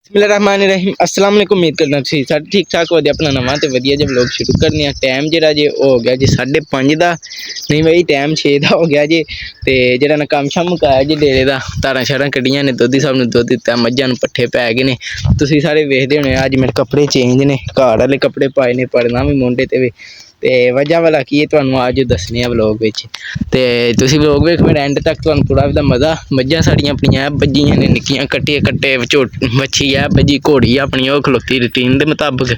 बिस्मिल्लाहिर्रहमानिर्रहीम अस्सलाम वालेकुम। उम्मीद करना तुसीं सब ठीक ठाक हो। अपना नवा तो वधिया जिहा व्लॉग शुरू करने आ। टाइम जिहड़ा जे हो गया जी 5:30 दा, नहीं भाई टाइम 6 दा हो गया जी। ते जिहड़ा ना कम्म शम्म मुकाया जी डेरे दा, धारां शारां कड्ढियां ने, दोधी साहब नूं दुद्ध दित्ता, मज्झां नूं पट्ठे पै गए ने। तुसीं सारे वेखदे होने अज्ज मेरे कपड़े चेंज ने, घर आह्ले कपड़े पाए ने, पड़ना भी मुंडे ते वी। ते वजह भला की तुहानूं अज्ज दस्सने आ व्लॉग विच। ते तुसीं व्लॉग वेख मेरे एंड तक, तुहानूं पूरा एहदा मज़ा। मज्झां साढ़ियां अपनियां ऐ बज्जियां ने, निक्कियां कट्टे बच्छी ऐ बजी, घोड़ी अपनी ओह् खलोती रूटीन दे मुताबक।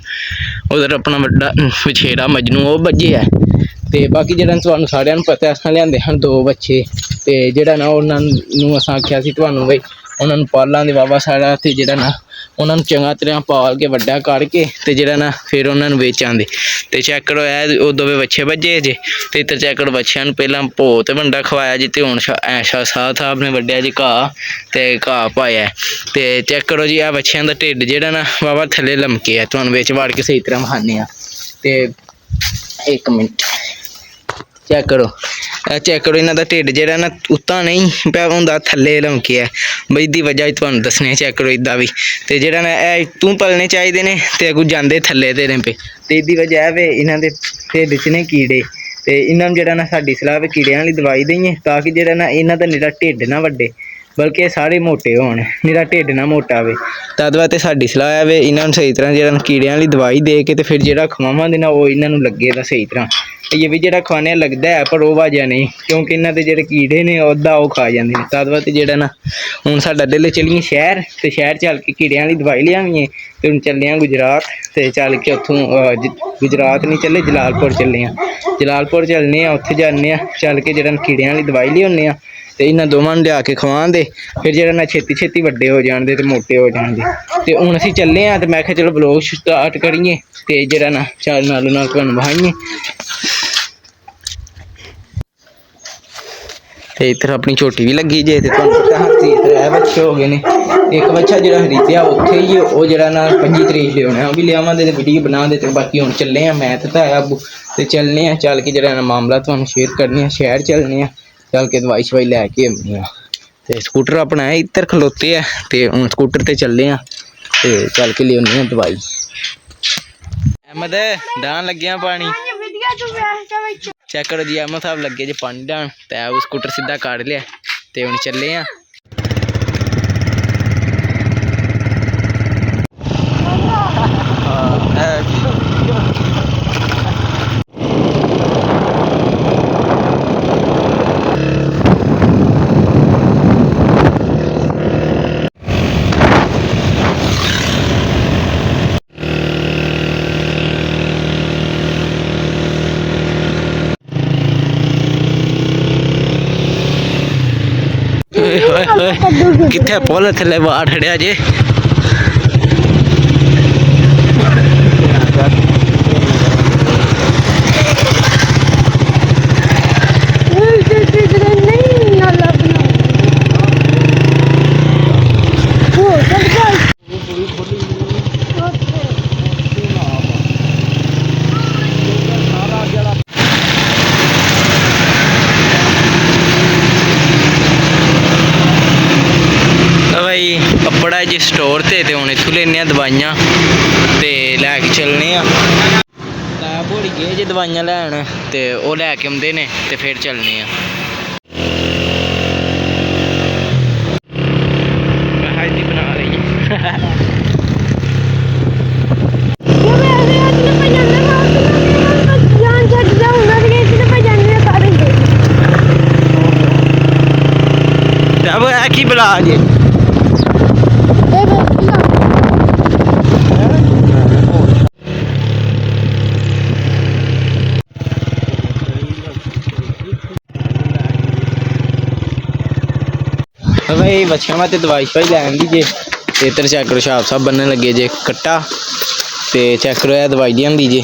उधर अपना बड्डा वछेरा मजनू ओह् बज्झे ऐ। ते बाकी जेह्ड़ा तुहानूं सारेआं नूं पता असां लिआंदे हन 2 बच्चे। ते जेह्ड़ा ना उन्हां नूं असां आखेआ सी तुहानूं बई उन्हां नूं पालांगे बाबा साढ़ा, ते जेह्ड़ा ना उन्हां नूं चंगा तरह पाल के वड्डा करके ते जेह्ड़ा ना फिर उन्हां नूं बेचांगे। ते चेक करो ओह् दोवें बच्छे बज्झे जे। ते इत्तर चेक करो बच्छियां नूं पहिलां भोऽ ते वंडा खवाया जी, ते हुण ऐशा साह् साहब ने वड्डेआ जी घाऽ, ते घाऽ पाया ऐ। ते चेक करो जी आ बच्छियां दा ढिड्ड जेह्ड़ा ना बाबा थल्ले लमके ऐ। तुहानूं बिच वाड़ के सही तरह वखाने आं। ते इक मिंट चेक करो, चेक करो इन्हां दा ढिड्ड जेह्ड़ा ना उत्तां नहीं होंदा, थल्ले लमके ऐ। बई एह्दी वजह तुहानूं दस्सने, चेक करो एह्दा बी। ते जेह्ड़ा ना तूं पलने चाहिदे ने ते अग्गों जांदे थल्ले तेरे पे। ते एह्दी वजह ऐ वे इन्हां दे ढिड्ड च ने कीड़े। ते इन्हां नूं जेह्ड़ा ना साडी सलाह् वे कीड़ेआं आह्ली दवाई देइये, ताकि जेह्ड़ा ना इन्हां दा निरा ढिड्ड ना वड्डे, बल्कि सारे मोटे होन, निरा ढिड्ड ना मोटा होवे। तद वास्ते साडी सलाह् ऐ वे इन्हां नूं सही तरह जेह्ड़ा कीड़ेआं आह्ली दवाई दे के ते फिर जेह्ड़ा खवावांगे ना ओह् इन्हां नूं लग्गे दा सही तरह। ये भी जेह्ड़ा खवाने लगदा है पर ओह् वजह नहीं, क्योंकि इन्हां दे जेह्ड़े कीड़े ने अद्धा ओह् खा जांदे ने। तद वास्ते जेह्ड़ा ना हुण साडा दिल चलिए शैह्र, ते शैह्र चल के कीड़ेआं आह्ली दवाई लेआविए। ते हुण चलने आं गुजरात, ते चल के उत्थों गुजरात नहीं चले जलालपुर चलने आं। जलालपुर चलने आं, उत्थे जन्ने आं, चल के जेह्ड़ा कीड़ेआं आह्ली दवाई लेआउने आं। ते इन्हां दोवां नूं लिआ के खवान दे, फिर जेह्ड़ा ना छेती छेती वड्डे हो जाणगे ते मोटे हो जाणगे। ते हुण असीं चले आं, ते मैं आखेआ चलो व्लॉग स्टार्ट करिए, ते जेह्ड़ा ना चल नालों नाल तुहानूं वखाइए। ते इधर अपनी झोटी भी लगी जे। ते तुहानूं पता हाथी 3 बच्चे हो गए ने। एक बच्चा जेह्ड़ा खरीदेआ उत्थे ही ओह् जेह्ड़ा ना 25 तरीक लेआउना, ओह् भी लेआवांगे ते वीडियो बनांदे। ते बाकी हुण चले आं मैं ते ताया अब्बू, ते चलने आं, चल के जेह्ड़ा ना मामला तुहानूं शेयर करने आं। शैह्र चलने आं, चल के दवाई शवाई लैके औने आं। ते स्कूटर अपना है इधर खलोते ऐ, ते हुण स्कूटर ते चले आं, ते चल के लेआउने आं दवाई। अहमद डाहन लगे आं पानी। चेक करो जी अहमद साहब लगे जे पानी डाहन, ते वो स्कूटर सीधा काट लिया। ते हुण चले आं। किथे पुल थल्ले वाड़ खड़िया जे। भाई कपड़ा जी स्टोर ते हुण इत्थों लेने दवाइयां, ते लैके चलने आं। बोड़ी गे जे दवाइयां लैन, ते ओह् लैके औंदे ने, ते फिर चलने आं। बना रही अब की बुला जे भाई बच्चियां मैं दवाई शवाई लैन दी जे। ते इधर चेक करो छाप साहब बनने लगे जे कट्टा, ते चेक करो ए दवाई लिआंदी जे।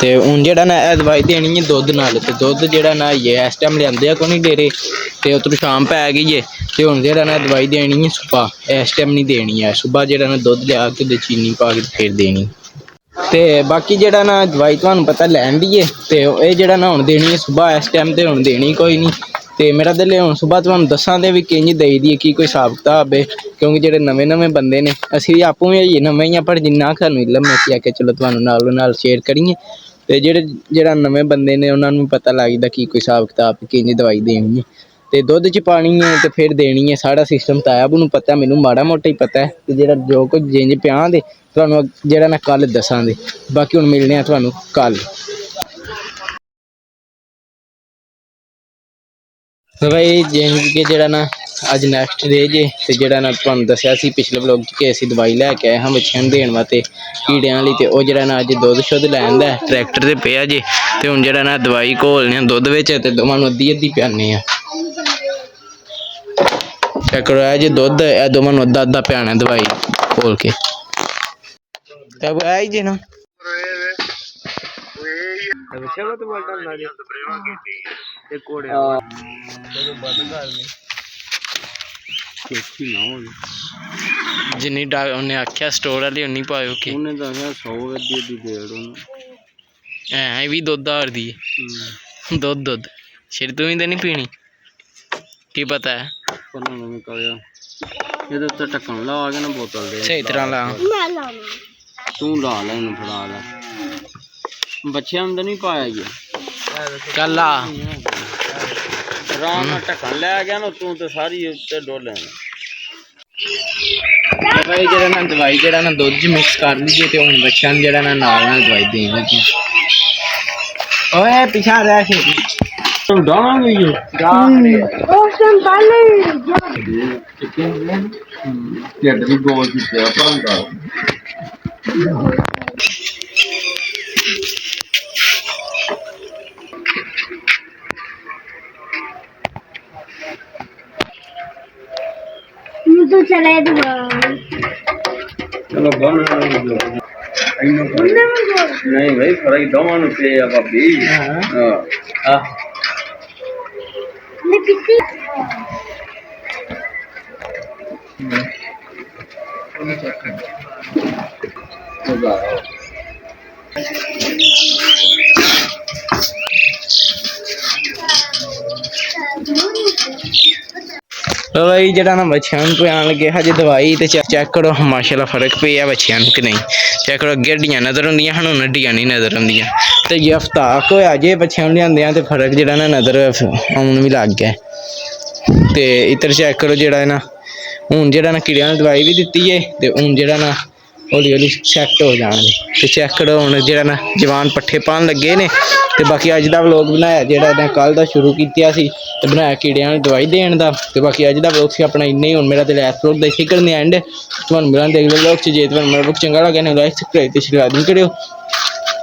ते हुण जेह्ड़ा ना एह् दवाई देनी है दुद्ध नाल। ते दुद्ध जेह्ड़ा ना इस टाइम लिआंदे कोनी डेरे, ते उद्धर शाम पै गई है। ते हुण जेह्ड़ा ना दवाई देनी है सुबह, इस टाइम नहीं देनी है। सुबह जेह्ड़ा ना दुद्ध लिआ के चीनी पा के फिर देनी। ते बाकी जेह्ड़ा ना दवाई तुहानूं पता लैन दी है, ते एह् जेह्ड़ा ना हुण देनी है सुबह इस टाइम, ते हुण देनी कोई नहीं। ਤੇ ਮੇਰਾ ਦਿਲ ਹੈ ਹੁਣ ਸੁਬਾਹ ਤੁਹਾਨੂੰ ਦੱਸਾਂ ਤੇ ਵੀ ਕਿੰਝ ਦੇਈ ਦੀ ਕੀ ਕੋਈ ਹਿਸਾਬ ਕਿਤਾਬ ਹੈ, ਕਿਉਂਕਿ ਜਿਹੜੇ ਨਵੇਂ ਬੰਦੇ ਨੇ ਅਸੀਂ ਆਪੂ ਵੀ ਨਵੇਂ ਹੀ ਆ, ਪਰ ਜਿੰਨਾ ਸਾਨੂੰ ਇਲਮ ਹੈ ਅਸੀਂ ਆਖਿਆ ਚਲੋ ਤੁਹਾਨੂੰ ਨਾਲੋਂ ਨਾਲ ਸ਼ੇਅਰ ਕਰੀਏ। ਤੇ ਜਿਹੜਾ ਨਵੇਂ ਬੰਦੇ ਨੇ ਉਹਨਾਂ ਨੂੰ ਪਤਾ ਲੱਗਦਾ ਕੀ ਕੋਈ ਹਿਸਾਬ ਕਿਤਾਬ ਕਿੰਝ ਦਵਾਈ ਦੇਣੀ ਹੈ, ਤੇ ਦੁੱਧ 'ਚ ਪਾਣੀ ਹੈ ਤੇ ਫਿਰ ਦੇਣੀ ਹੈ। ਸਾਰਾ ਸਿਸਟਮ ਤਾਇਆ ਨੂੰ ਪਤਾ, ਮੈਨੂੰ ਮਾੜਾ ਮੋਟਾ ਹੀ ਪਤਾ ਹੈ। ਤੇ ਜਿਹੜਾ ਜੋ ਕੁਝ ਜਿੰਝ ਪਿਆ ਦੇ ਤੁਹਾਨੂੰ ਜਿਹੜਾ ਮੈਂ ਕੱਲ ਦੱਸਾਂਗੇ। ਬਾਕੀ ਹੁਣ ਮਿਲਦੇ ਆ ਤੁਹਾਨੂੰ ਕੱਲ। ਭਾਈ ਜਿੰਝ ਕਿ ਜਿਹੜਾ ਨਾ ਅੱਜ ਨੈਕਸਟ ਡੇ ਜੇ, ਤੇ ਜਿਹੜਾ ਨਾ ਤੁਹਾਨੂੰ ਦੱਸਿਆ ਸੀ ਪਿਛਲੇ ਵਲੋਗ 'ਚ ਕਿ ਅਸੀਂ ਦਵਾਈ ਲੈ ਕੇ ਆਏ ਹਾਂ ਬੱਚਿਆਂ ਨੂੰ ਦੇਣ ਵਾਸਤੇ ਕੀੜਿਆਂ ਵਾਲੀ, ਤੇ ਉਹ ਜਿਹੜਾ ਨਾ ਅੱਜ ਦੁੱਧ ਸ਼ੁੱਧ ਲੈਣ ਦਾ ਟਰੈਕਟਰ ਤੇ ਪਿਆ ਜੇ। ਤੇ ਹੁਣ ਜਿਹੜਾ ਨਾ ਦਵਾਈ ਘੋਲਨੇ ਆ ਦੁੱਧ ਵਿੱਚ, ਤੇ ਦੋਵਾਂ ਨੂੰ ਅੱਧੀ ਪਿਆਨੇ ਆ। ਚੈੱਕ ਕਰੋ ਇਹ ਜੇ ਦੁੱਧ, ਇਹ ਦੋਵਾਂ ਨੂੰ ਅੱਧਾ ਪਿਆਣਾ ਦਵਾਈ ਘੋਲ ਕੇ। ਤੇ ਆਈ ਜੇ ਨਾ ਜਿੰਨੀ ਉਹਨੇ ਆਖਿਆ ਸਟੋਰ ਵਾਲੀ ਉਨੀ ਪਾਇਓ ਕਿ ਉਹਨੇ ਦੱਸਿਆ 100 ਦੀ ਡੇਢ ਐ ਵੀ ਦੁੱਧ ਹਾਰਦੀ ਹੈ। ਦੁੱਧ ਸ਼ੇਰ ਤੂੰ ਵੀ ਤਾਂ ਨਹੀਂ ਪੀਣੀ, ਕੀ ਪਤਾ ਹੈ। ਇਹਦੇ ਉੱਤੇ ਢੱਕਣ ਲਾ ਕੇ ਨਾ ਬੋਤਲ ਦੇ ਸਹੀ ਤਰ੍ਹਾਂ ਲਾ, ਤੂੰ ਲਾ ਲੈ ਇਹਨੂੰ, ਫੜਾ ਲੈ। ਬੱਚਿਆਂ ਨੂੰ ਤਾਂ ਨਹੀਂ ਪਾਇਆ ਗਿਆ, ਚੱਲ ਆ ਆਰਾਮ ਨਾਲ ਢੱਕਣ ਲੈ ਗਿਆ ਨਾ ਤੂੰ, ਤੇ ਸਾਰੀ ਉੱਤੇ ਡੋਲ ਲੈਣਾ। ਭਾਈ ਜਿਹੜਾ ਨਾ ਦਵਾਈ ਜਿਹੜਾ ਨਾ ਦੁੱਧ 'ਚ ਮਿਕਸ ਕਰ ਲਈਏ, ਤੇ ਹੁਣ ਬੱਚਿਆਂ ਨੂੰ ਜਿਹੜਾ ਨਾ ਨਾਲ ਦਵਾਈ ਦੇਣ ਲੱਗੇ। ਓਏ ਪਿਛਾ ਰਹਿ ਕੇ ਡਾਵਾਂਗੇ ਢਿੱਡ ਵੀ ਗੋਲ ਕੀਤਾ ਭਾਂਦਾ। तो चले चलो नहीं भाई फर्क दोवां नु पे आ भाभी। हां मैं किसी भाई जरा ना बच्चों को आन लगे हजे दवाई, तो चेक करो माशाल्लाह फर्क पे है बच्चों को कि नहीं। चेक करो अगे हड्डियां नजर होंदियां हूँ हड्डियां नहीं नजर आंदियां, तो ये हफ्ताक होया जे बच्चों लिया तो फर्क जरा ना नजर आने भी लग गया। तो इधर चेक करो जरा ना हूँ जरा ना कीड़िया ने दवाई भी दी है, तो हूँ जरा ना हौली हौली सैट हो जाएंगे। तो चेक करो हूँ जरा ना जवान पट्ठे पान लगे ने। तो बाकी अज का व्लॉग बनाया जोड़ा मैं कल का शुरू किया तो बनाया कीड़िया ने दवाई देने का। तो बाकी अज का व्लॉग से अपना इन्ना ही, हूँ मेरा तो लैस व्लॉग देखी करने एंड तुम मिला देख लो व्लॉग जे तुम मेरा व्लॉग चंगा लगे लाइक सब्सक्राइब तो लाजमी करो,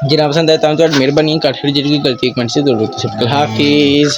जिन्ना पसंद आया तो मेहरबानी कर जी गलती कमेंट से जरूर। हाफिज़।